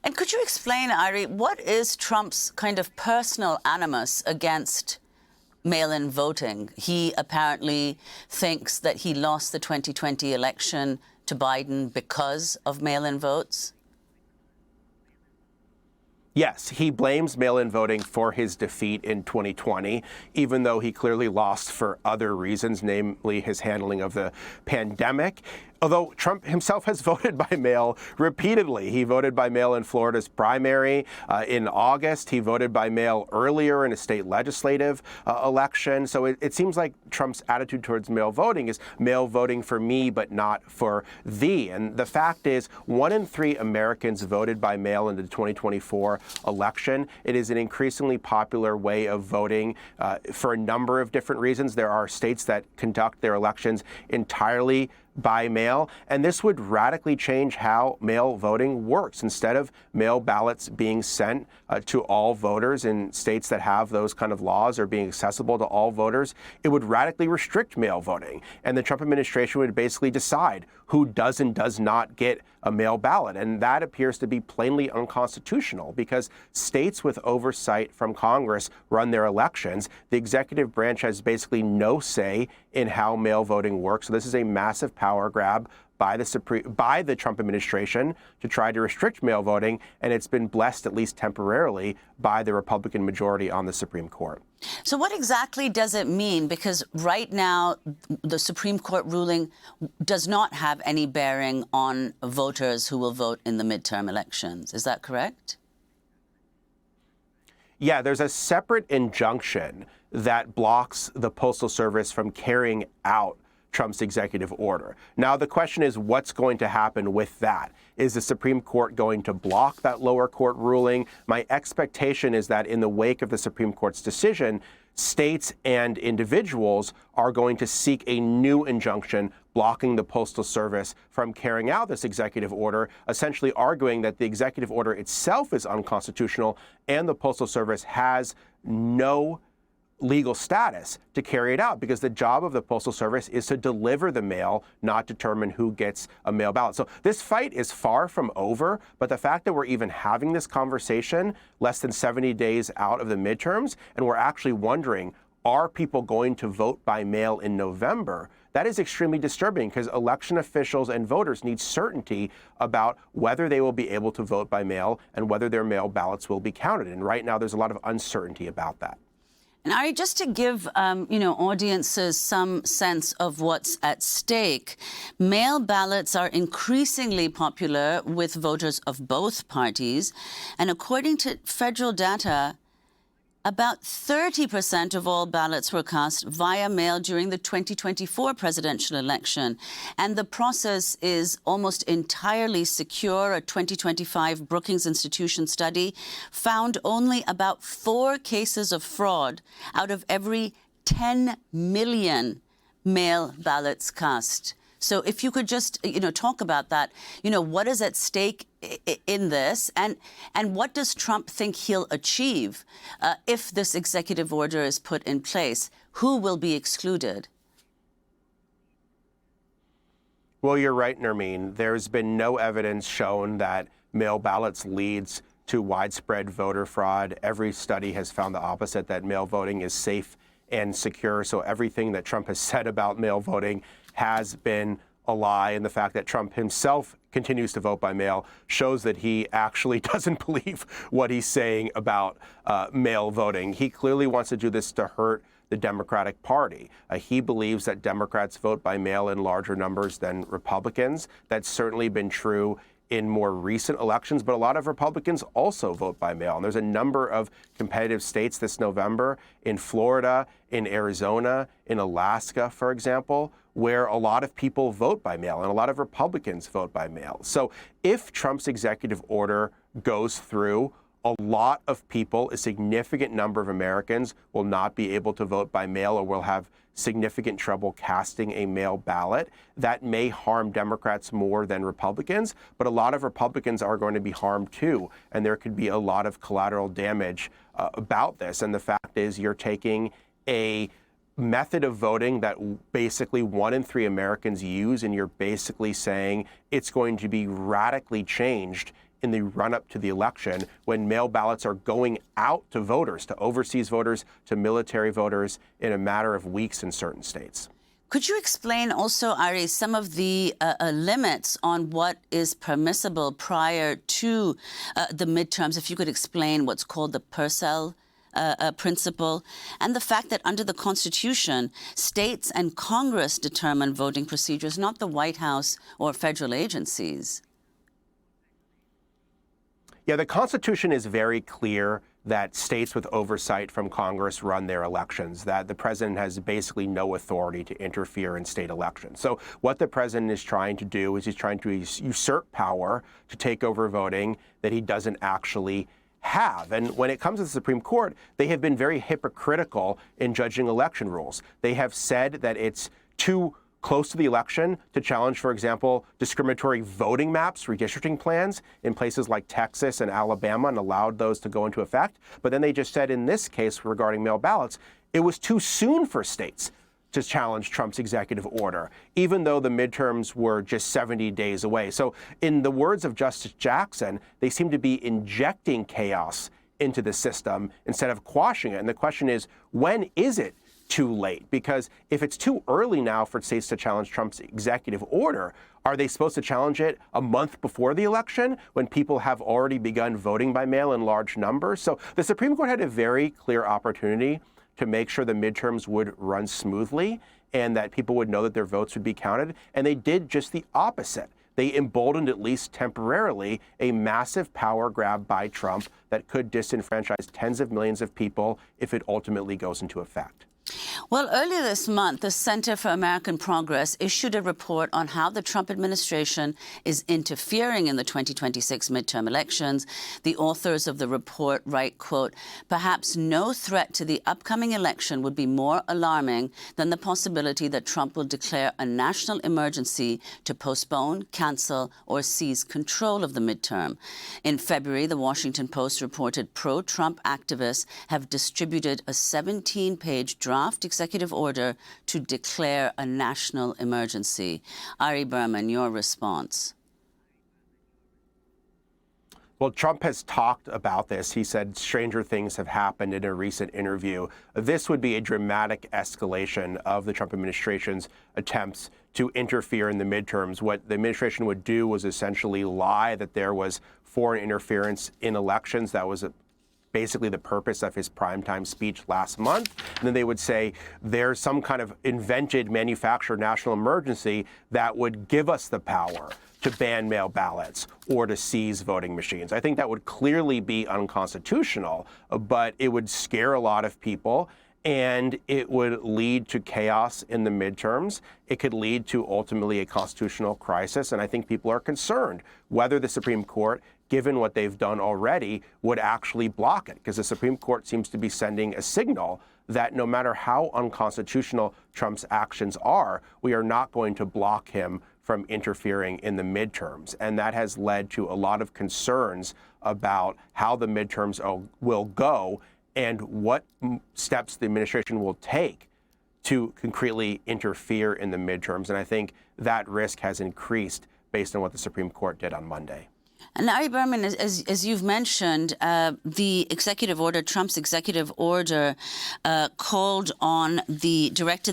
And could you explain, Ari, what is Trump's kind of personal animus against mail-in voting? He apparently thinks that he lost the 2020 election to Biden because of mail-in votes. Yes, he blames mail-in voting for his defeat in 2020, even though he clearly lost for other reasons, namely his handling of the pandemic. Although Trump himself has voted by mail repeatedly. He voted by mail in Florida's primary in August. He voted by mail earlier in a state legislative election. So it seems like Trump's attitude towards mail voting is mail voting for me, but not for thee. And the fact is, 1 in 3 Americans voted by mail in the 2024 election. It is an increasingly popular way of voting for a number of different reasons. There are states that conduct their elections entirely by mail, and this would radically change how mail voting works. Instead of mail ballots being sent to all voters in states that have those kind of laws or being accessible to all voters, it would radically restrict mail voting. And the Trump administration would basically decide who does and does not get a mail ballot. And that appears to be plainly unconstitutional because states with oversight from Congress run their elections. The executive branch has basically no say in how mail voting works. So this is a massive power grab by the Trump administration to try to restrict mail voting, and it's been blessed, at least temporarily, by the Republican majority on the Supreme Court. So what exactly does it mean? Because right now, the Supreme Court ruling does not have any bearing on voters who will vote in the midterm elections. Is that correct? Yeah, there's a separate injunction that blocks the Postal Service from carrying out Trump's executive order. Now, the question is, what's going to happen with that? Is the Supreme Court going to block that lower court ruling? My expectation is that in the wake of the Supreme Court's decision, states and individuals are going to seek a new injunction blocking the Postal Service from carrying out this executive order, essentially arguing that the executive order itself is unconstitutional and the Postal Service has no legal status to carry it out, because the job of the Postal Service is to deliver the mail, not determine who gets a mail ballot. So this fight is far from over, but the fact that we're even having this conversation less than 70 days out of the midterms, and we're actually wondering, are people going to vote by mail in November? That is extremely disturbing because election officials and voters need certainty about whether they will be able to vote by mail and whether their mail ballots will be counted. And right now, there's a lot of uncertainty about that. And Ari, just to give audiences some sense of what's at stake, mail ballots are increasingly popular with voters of both parties. And according to federal data, about 30% of all ballots were cast via mail during the 2024 presidential election. And the process is almost entirely secure. A 2025 Brookings Institution study found only about 4 cases of fraud out of every 10 million mail ballots cast. So if you could just, talk about that, what is at stake in this, and what does Trump think he'll achieve if this executive order is put in place? Who will be excluded? Well, you're right, Nermeen. There's been no evidence shown that mail ballots leads to widespread voter fraud. Every study has found the opposite, that mail voting is safe and secure. So everything that Trump has said about mail voting has been a lie, and the fact that Trump himself continues to vote by mail shows that he actually doesn't believe what he's saying about mail voting. He clearly wants to do this to hurt the Democratic Party. He believes that Democrats vote by mail in larger numbers than Republicans. That's certainly been true in more recent elections, but a lot of Republicans also vote by mail. And there's a number of competitive states this November, in Florida, in Arizona, in Alaska, for example, where a lot of people vote by mail and a lot of Republicans vote by mail. So if Trump's executive order goes through, a lot of people, a significant number of Americans, will not be able to vote by mail or will have significant trouble casting a mail ballot. That may harm Democrats more than Republicans, but a lot of Republicans are going to be harmed too, and there could be a lot of collateral damage about this. And the fact is, you're taking a method of voting that basically 1 in 3 Americans use, and you're basically saying it's going to be radically changed in the run-up to the election when mail ballots are going out to voters, to overseas voters, to military voters in a matter of weeks in certain states. Could you explain also, Ari, some of the limits on what is permissible prior to the midterms? If you could explain what's called the Purcell principle, and the fact that under the Constitution, states and Congress determine voting procedures, not the White House or federal agencies. Yeah, the Constitution is very clear that states with oversight from Congress run their elections, that the president has basically no authority to interfere in state elections. So what the president is trying to do is he's trying to usurp power to take over voting that he doesn't actually have. And when it comes to the Supreme Court, they have been very hypocritical in judging election rules. They have said that it's too close to the election to challenge, for example, discriminatory voting maps, redistricting plans in places like Texas and Alabama, and allowed those to go into effect. But then they just said in this case regarding mail ballots, it was too soon for states to challenge Trump's executive order, even though the midterms were just 70 days away. So in the words of Justice Jackson, they seem to be injecting chaos into the system instead of quashing it. And the question is, when is it too late? Because if it's too early now for states to challenge Trump's executive order, are they supposed to challenge it a month before the election when people have already begun voting by mail in large numbers? So the Supreme Court had a very clear opportunity to make sure the midterms would run smoothly and that people would know that their votes would be counted. And they did just the opposite. They emboldened, at least temporarily, a massive power grab by Trump that could disenfranchise tens of millions of people if it ultimately goes into effect. Well, earlier this month, the Center for American Progress issued a report on how the Trump administration is interfering in the 2026 midterm elections. The authors of the report write, quote, "Perhaps no threat to the upcoming election would be more alarming than the possibility that Trump will declare a national emergency to postpone, cancel, or seize control of the midterm." In February, the Washington Post reported pro-Trump activists have distributed a 17-page draft executive order to declare a national emergency. Ari Berman, your response. Well, Trump has talked about this. He said stranger things have happened in a recent interview. This would be a dramatic escalation of the Trump administration's attempts to interfere in the midterms. What the administration would do was essentially lie that there was foreign interference in elections. That was basically the purpose of his primetime speech last month. And then they would say there's some kind of invented, manufactured national emergency that would give us the power to ban mail ballots or to seize voting machines. I think that would clearly be unconstitutional, but it would scare a lot of people, and it would lead to chaos in the midterms. It could lead to ultimately a constitutional crisis, and I think people are concerned whether the Supreme Court, given what they've done already, would actually block it, because the Supreme Court seems to be sending a signal that no matter how unconstitutional Trump's actions are, we are not going to block him from interfering in the midterms. And that has led to a lot of concerns about how the midterms will go and what steps the administration will take to concretely interfere in the midterms. And I think that risk has increased based on what the Supreme Court did on Monday. And Ari Berman, as you've mentioned, the executive order, Trump's executive order, directed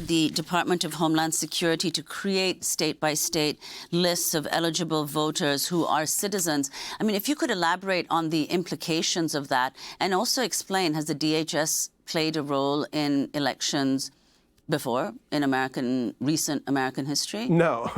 the Department of Homeland Security to create state-by-state lists of eligible voters who are citizens. I mean, if you could elaborate on the implications of that and also explain, has the DHS played a role in elections before in recent American history? No.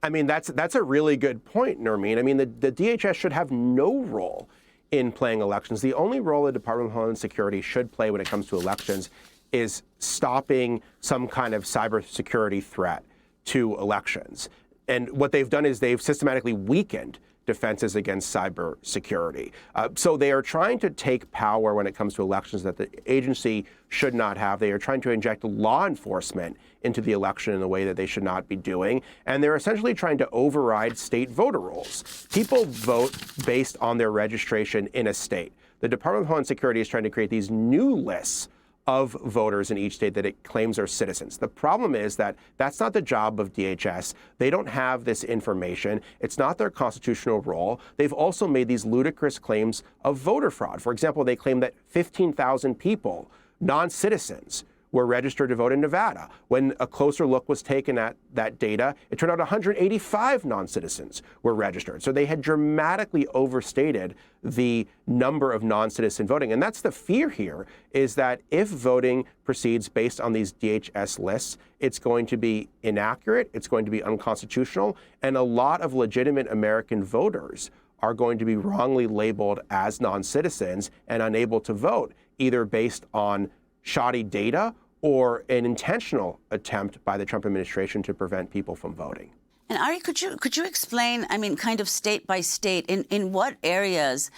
I mean, that's a really good point, Nermeen. I mean, the DHS should have no role in playing elections. The only role the Department of Homeland Security should play when it comes to elections is stopping some kind of cybersecurity threat to elections. And what they've done is they've systematically weakened defenses against cybersecurity. So they are trying to take power when it comes to elections that the agency should not have. They are trying to inject law enforcement into the election in a way that they should not be doing. And they're essentially trying to override state voter rolls. People vote based on their registration in a state. The Department of Homeland Security is trying to create these new lists of voters in each state that it claims are citizens. The problem is that that's not the job of DHS. They don't have this information. It's not their constitutional role. They've also made these ludicrous claims of voter fraud. For example, they claim that 15,000 people, non-citizens, were registered to vote in Nevada. When a closer look was taken at that data, it turned out 185 non-citizens were registered. So they had dramatically overstated the number of non-citizen voting. And that's the fear here, is that if voting proceeds based on these DHS lists, it's going to be inaccurate, it's going to be unconstitutional, and a lot of legitimate American voters are going to be wrongly labeled as non-citizens and unable to vote, either based on shoddy data or an intentional attempt by the Trump administration to prevent people from voting. And Ari, could you explain, I mean, kind of state by state, in what areas,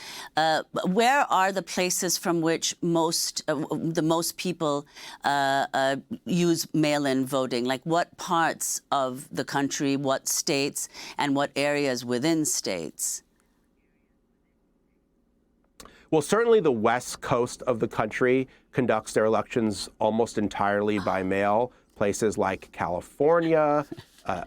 where are the places from which the most people use mail-in voting? Like what parts of the country, what states, and what areas within states? Well, certainly the west coast of the country conducts their elections almost entirely by mail. Places like California,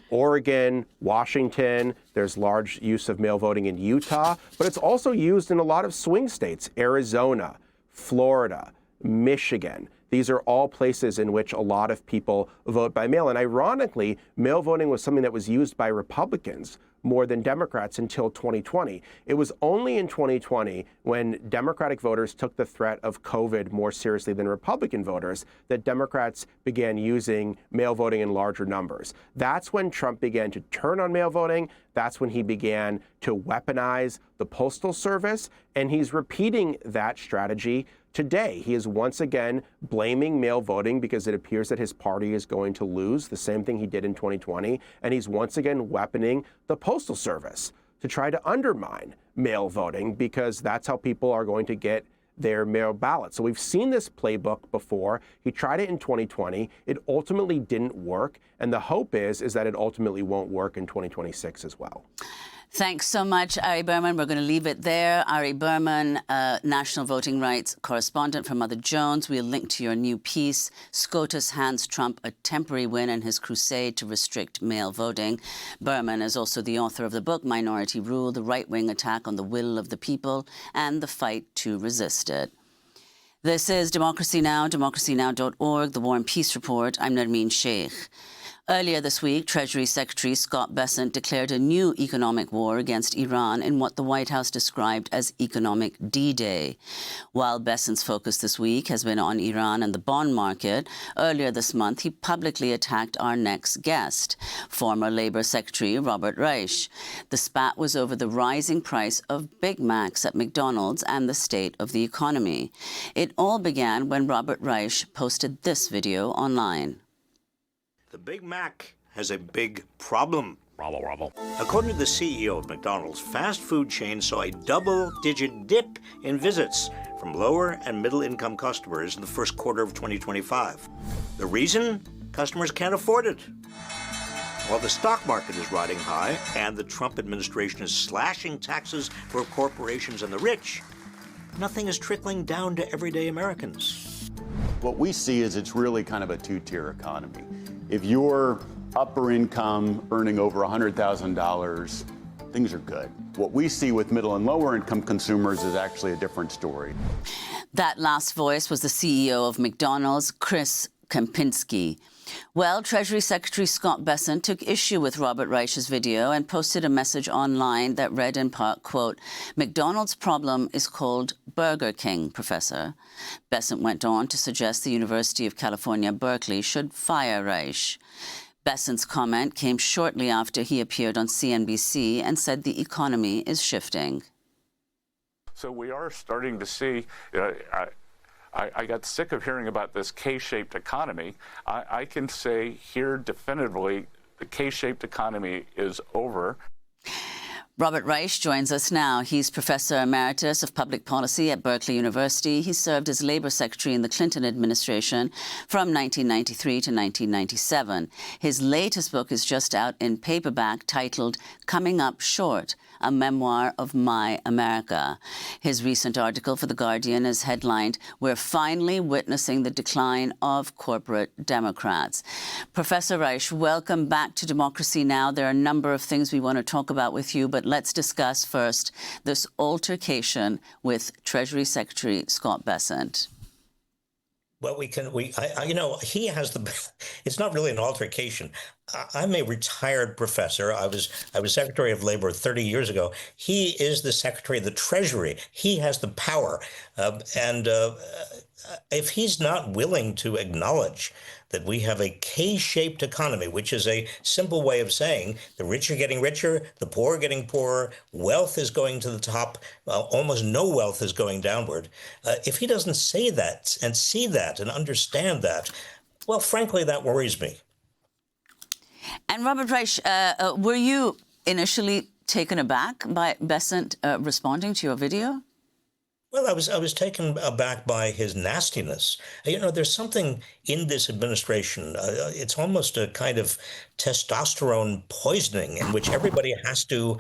Oregon, Washington. There's large use of mail voting in Utah, but it's also used in a lot of swing states, Arizona, Florida, Michigan. These are all places in which a lot of people vote by mail. And ironically, mail voting was something that was used by Republicans more than Democrats until 2020. It was only in 2020, when Democratic voters took the threat of COVID more seriously than Republican voters, that Democrats began using mail voting in larger numbers. That's when Trump began to turn on mail voting. That's when he began to weaponize the Postal Service. And he's repeating that strategy today. He is once again blaming mail voting because it appears that his party is going to lose, the same thing he did in 2020. And he's once again weaponing the Postal Service to try to undermine mail voting, because that's how people are going to get their mail ballots. So we've seen this playbook before. He tried it in 2020. It ultimately didn't work. And the hope is that it ultimately won't work in 2026 as well. Thanks so much, Ari Berman. We're going to leave it there. Ari Berman, national voting rights correspondent for Mother Jones. We'll link to your new piece, SCOTUS Hands Trump a Temporary Win in His Crusade to Restrict Mail Voting. Berman is also the author of the book, Minority Rule, The Right-Wing Attack on the Will of the People and the Fight to Resist It. This is Democracy Now!, democracynow.org, The War and Peace Report. I'm Nermeen Sheikh. Earlier this week, Treasury Secretary Scott Bessent declared a new economic war against Iran in what the White House described as economic D-Day. While Bessent's focus this week has been on Iran and the bond market, earlier this month he publicly attacked our next guest, former Labour Secretary Robert Reich. The spat was over the rising price of Big Macs at McDonald's and the state of the economy. It all began when Robert Reich posted this video online. The Big Mac has a big problem. According to the CEO of McDonald's, fast food chain saw a double-digit dip in visits from lower and middle-income customers in the first quarter of 2025. The reason? Customers can't afford it. While the stock market is riding high and the Trump administration is slashing taxes for corporations and the rich, nothing is trickling down to everyday Americans. What we see is it's really kind of a two-tier economy. If you're upper income, earning over $100,000, things are good. What we see with middle and lower income consumers is actually a different story. That last voice was the CEO of McDonald's, Chris Kempinski. Well, Treasury Secretary Scott Bessent took issue with Robert Reich's video and posted a message online that read in part, quote, "McDonald's problem is called Burger King, Professor." Bessent went on to suggest the University of California, Berkeley should fire Reich. Bessent's comment came shortly after he appeared on CNBC and said the economy is shifting. So we are starting to see, I got sick of hearing about this K-shaped economy. I can say here definitively the K-shaped economy is over. Robert Reich joins us now. He's Professor Emeritus of Public Policy at Berkeley University. He served as Labor Secretary in the Clinton administration from 1993 to 1997. His latest book is just out in paperback titled Coming Up Short, a memoir of my America. His recent article for The Guardian is headlined, "We're Finally Witnessing the Decline of Corporate Democrats." Professor Reich, welcome back to Democracy Now! There are a number of things we want to talk about with you, but let's discuss first this altercation with Treasury Secretary Scott Bessent. Well, he has it's not really an altercation. I'm a retired professor. I was Secretary of Labor 30 years ago. He is the Secretary of the Treasury. He has the power. And if he's not willing to acknowledge that we have a K-shaped economy, which is a simple way of saying the rich are getting richer, the poor are getting poorer, wealth is going to the top, almost no wealth is going downward. If he doesn't say that and see that and understand that, well, frankly, that worries me. And Robert Reich, were you initially taken aback by Bessent responding to your video? Well, I was taken aback by his nastiness. There's something in this administration. It's almost a kind of testosterone poisoning in which everybody has to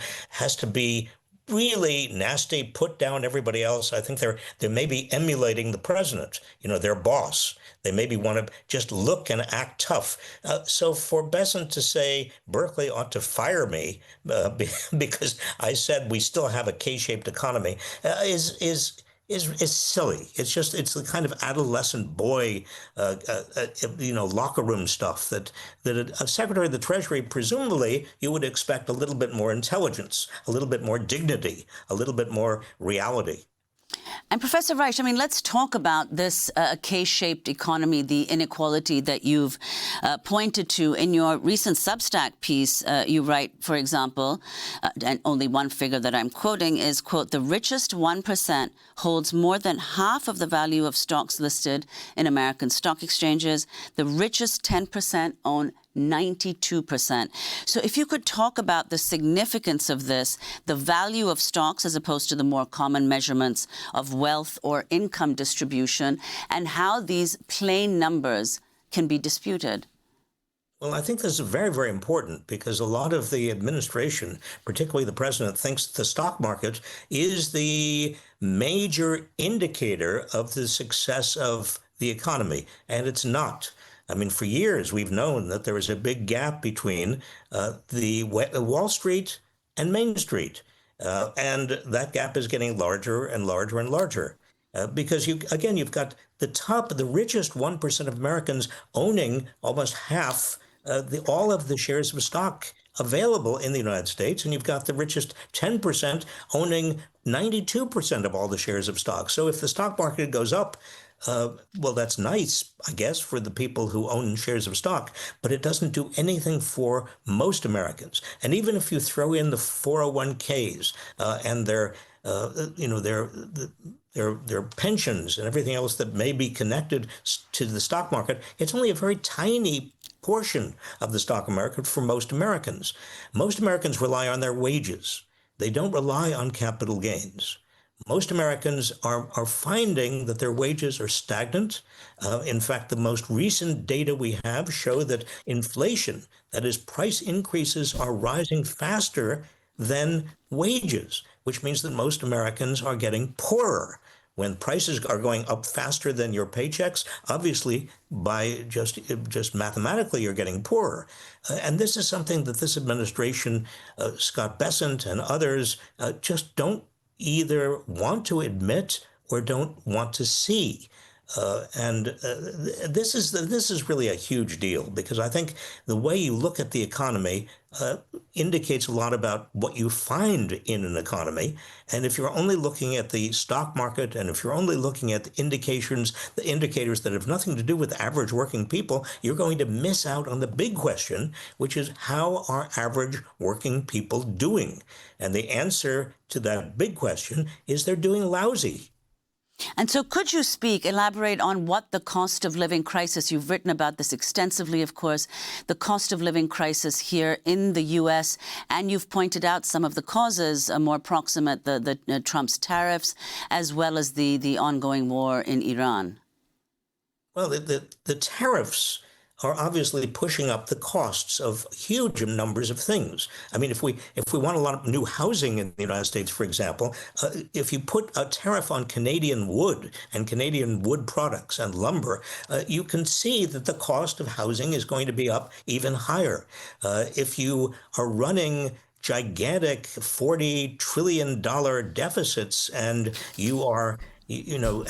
be really nasty, put down everybody else. I think they're maybe emulating the president, their boss. They maybe want to just look and act tough. So for Bessent to say Berkeley ought to fire me because I said we still have a K-shaped economy is silly. It's the kind of adolescent boy, locker room stuff that a Secretary of the Treasury, presumably, you would expect a little bit more intelligence, a little bit more dignity, a little bit more reality. And Professor Reich, let's talk about this K-shaped economy, the inequality that you've pointed to in your recent Substack piece. You write, for example, and only one figure that I'm quoting is, quote, the richest 1% holds more than half of the value of stocks listed in American stock exchanges. The richest 10% own 92%. So if you could talk about the significance of this, the value of stocks as opposed to the more common measurements of wealth or income distribution, and how these plain numbers can be disputed. Well, I think this is very, very important because a lot of the administration, particularly the president, thinks the stock market is the major indicator of the success of the economy, and it's not. For years, we've known that there is a big gap between the Wall Street and Main Street. And that gap is getting larger and larger and larger. Because, you've got the richest 1% of Americans owning almost half all of the shares of stock available in the United States. And you've got the richest 10% owning 92% of all the shares of stock. So if the stock market goes up, well, that's nice, I guess, for the people who own shares of stock, but it doesn't do anything for most Americans. And even if you throw in the 401ks and their pensions and everything else that may be connected to the stock market, it's only a very tiny portion of the stock market for most Americans. Most Americans rely on their wages. They don't rely on capital gains. Most Americans are finding that their wages are stagnant. In fact, the most recent data we have show that inflation, that is, price increases, are rising faster than wages, which means that most Americans are getting poorer. When prices are going up faster than your paychecks, obviously, by just mathematically, you're getting poorer. And this is something that this administration, Scott Bessent and others, just don't either want to admit or don't want to see. This is really a huge deal because I think the way you look at the economy indicates a lot about what you find in an economy. And if you're only looking at the stock market and if you're only looking at the indicators that have nothing to do with average working people, you're going to miss out on the big question, which is how are average working people doing? And the answer to that big question is they're doing lousy. And so could you elaborate on what the cost of living crisis, you've written about this extensively, of course, the cost of living crisis here in the U.S., and you've pointed out some of the causes more proximate, the Trump's tariffs, as well as the ongoing war in Iran. Well, the tariffs are obviously pushing up the costs of huge numbers of things. I mean, if we want a lot of new housing in the United States, for example, if you put a tariff on Canadian wood and Canadian wood products and lumber, you can see that the cost of housing is going to be up even higher. If you are running gigantic $40 trillion deficits and you are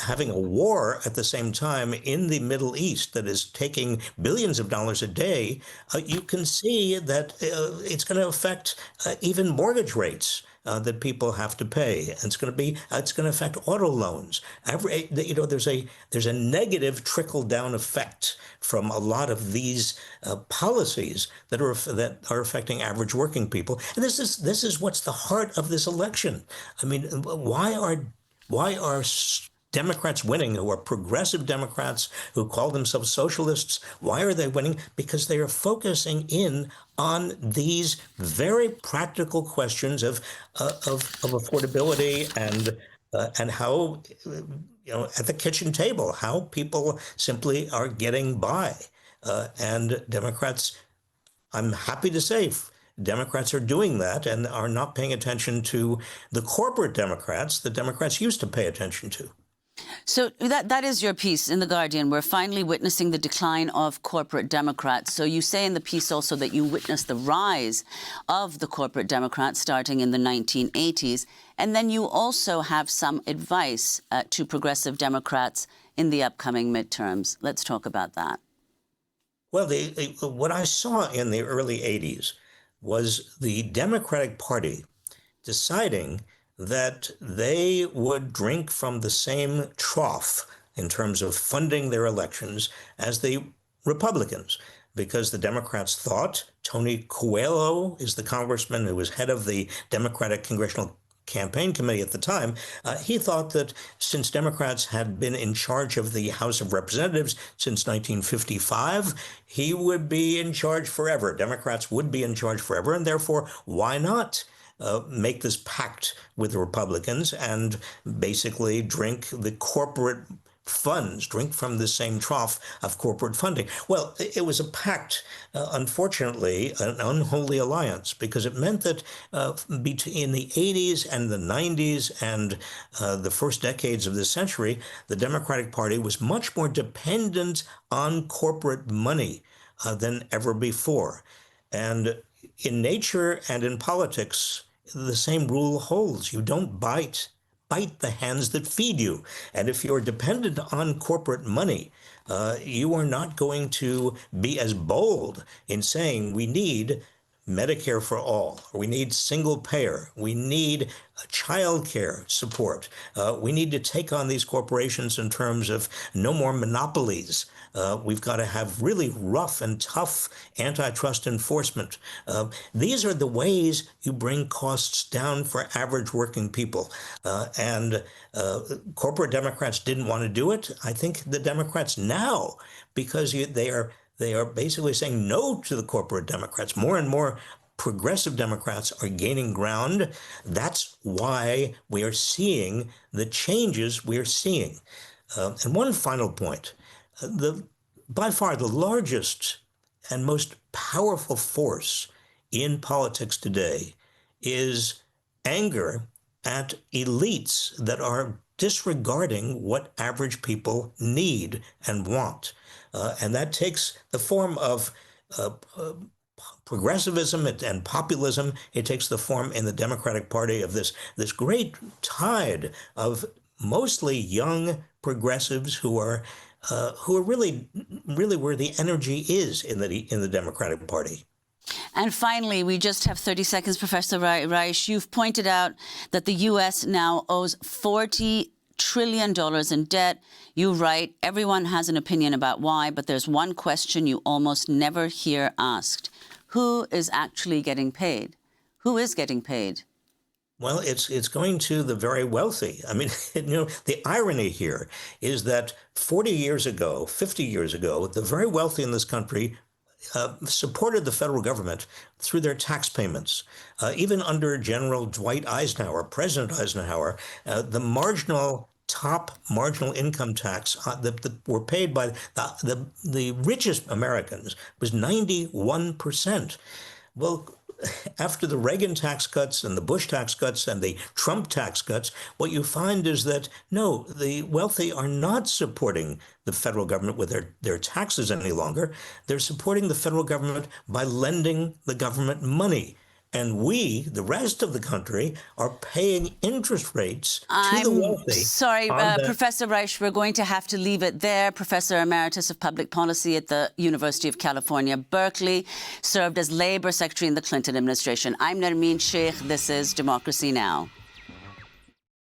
having a war at the same time in the Middle East that is taking billions of dollars a day, you can see that it's going to affect even mortgage rates that people have to pay. And it's going to affect auto loans. There's a negative trickle down effect from a lot of these policies that are affecting average working people. And this is what's the heart of this election. I mean, why are Democrats winning, who are progressive Democrats who call themselves socialists? Why are they winning? Because they are focusing in on these very practical questions of affordability and how, at the kitchen table, how people simply are getting by. And Democrats, I'm happy to say, Democrats are doing that and are not paying attention to the corporate Democrats that Democrats used to pay attention to. So that is your piece in The Guardian. We're finally witnessing the decline of corporate Democrats. So you say in the piece also that you witnessed the rise of the corporate Democrats starting in the 1980s. And then you also have some advice to progressive Democrats in the upcoming midterms. Let's talk about that. Well, what I saw in the early 80s was the Democratic Party deciding that they would drink from the same trough in terms of funding their elections as the Republicans, because the Democrats thought, Tony Coelho is the congressman who was head of the Democratic Congressional Campaign Committee at the time, he thought that since Democrats had been in charge of the House of Representatives since 1955, he would be in charge forever. Democrats would be in charge forever, and therefore, why not make this pact with the Republicans and basically drink the corporate funds, drink from the same trough of corporate funding? Well, it was a pact, unfortunately, an unholy alliance, because it meant that in the 80s and the 90s and the first decades of this century, the Democratic Party was much more dependent on corporate money than ever before. And in nature and in politics, the same rule holds. You don't bite the hands that feed you. And if you're dependent on corporate money, you are not going to be as bold in saying we need Medicare for all, or we need single payer, we need child care support. We need to take on these corporations in terms of no more monopolies. We've got to have really rough and tough antitrust enforcement. These are the ways you bring costs down for average working people. And corporate Democrats didn't want to do it. I think the Democrats now, because they are basically saying no to the corporate Democrats. More and more progressive Democrats are gaining ground. That's why we are seeing the changes we are seeing. And one final point. By far the largest and most powerful force in politics today is anger at elites that are disregarding what average people need and want. And that takes the form of progressivism and populism. It takes the form in the Democratic Party of this great tide of mostly young progressives who are really where the energy is in the Democratic Party. And finally, we just have 30 seconds, Professor Reich. You've pointed out that the U.S. now owes $40 trillion in debt. You write, everyone has an opinion about why, but there's one question you almost never hear asked. Who is actually getting paid? Who is getting paid? Well, it's going to the very wealthy. I mean, the irony here is that 40 years ago, 50 years ago, the very wealthy in this country supported the federal government through their tax payments. Even under General Dwight Eisenhower, President Eisenhower, the top marginal income tax that were paid by the richest Americans was 91%. Well, after the Reagan tax cuts and the Bush tax cuts and the Trump tax cuts, what you find is that, no, the wealthy are not supporting the federal government with their taxes any longer. They're supporting the federal government by lending the government money. And we, the rest of the country, are paying interest rates to the wealthy. Sorry, Professor Reich, we're going to have to leave it there. Professor Emeritus of Public Policy at the University of California, Berkeley, served as Labor Secretary in the Clinton administration. I'm Nermeen Sheikh. This is Democracy Now!